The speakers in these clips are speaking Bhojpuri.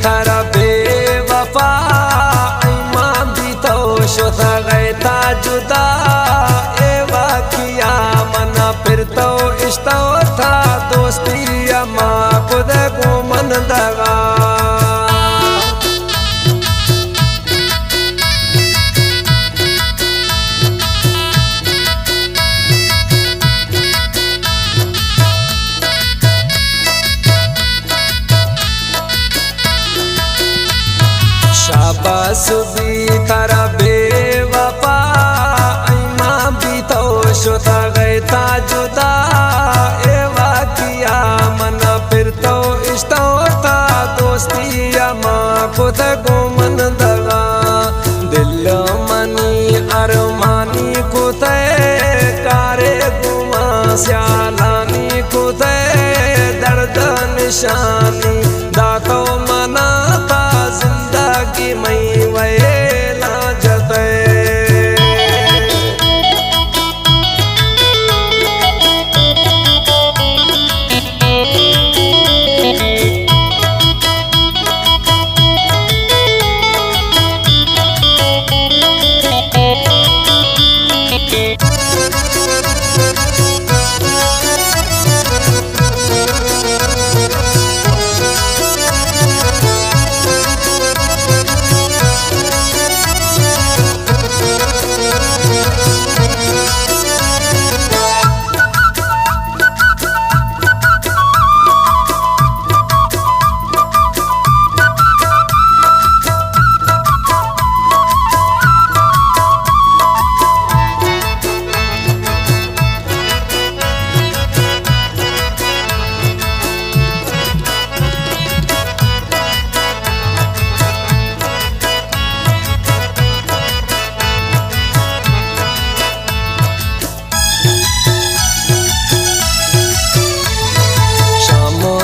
थारा बेवफा ईमान भी तो शुदा गए था जुदा एवा किया मना फिर तो इश्ता था दोस्ती अम्मा खुद को मन दगा शाबाश भी थारा बेवफा ईमान भी तो शुदा गए था जुदा एवा किया मना फिर तो इश्ता था दोस्ती अम्मा खुद को मन दगा दिल मनी अरमानी खुद कारे गुमा स्यालानी खुद दर्द निशानी दातो मना था जिंदगी मई वेला जते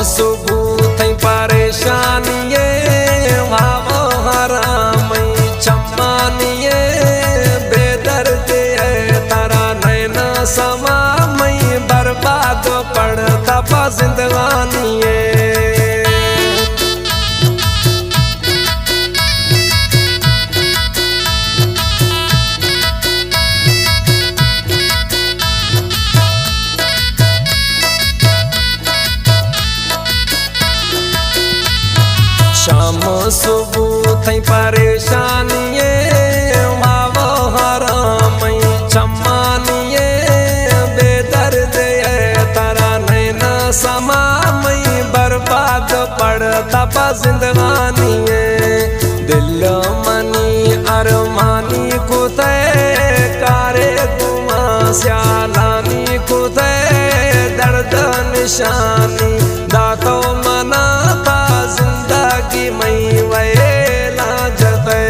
सुबह थई परेशानिए वावो हराम चम्मानिए बेदर्द तारा नैना समा मई बर्बाद पड़ता पा जिंदगानिए शाम सुबह थई परेशानिए वावो हराम चम्मानिए बेदर्द तारा नैना समा मई बर्बाद पड़ता पा जिंदगानिए दिल मनी अरमानी खुद कारे गुमा स्यालानी खुद दर्द निशानी दातो मना था जिंदगी मई वेला जते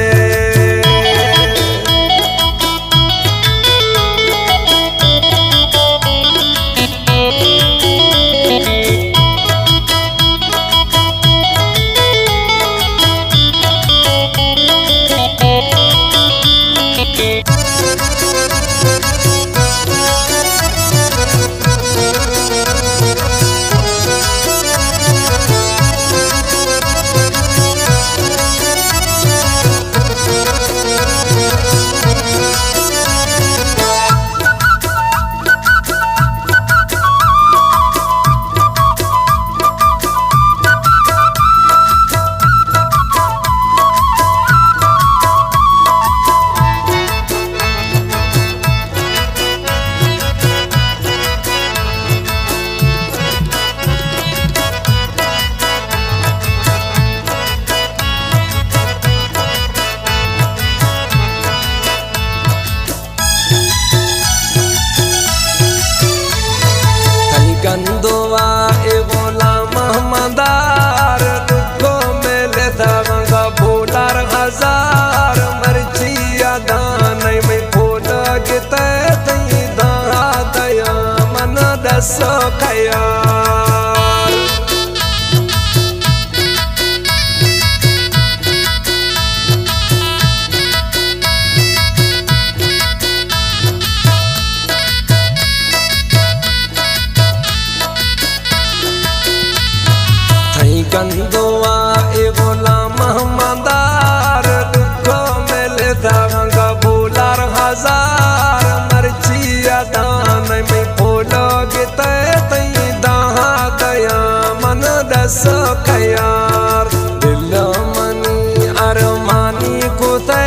सो खयार दिल मनी अरमानी कुते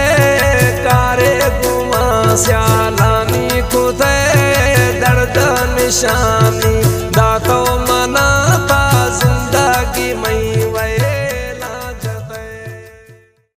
कारे गुमा स्यालानी कुते दर्द निशानी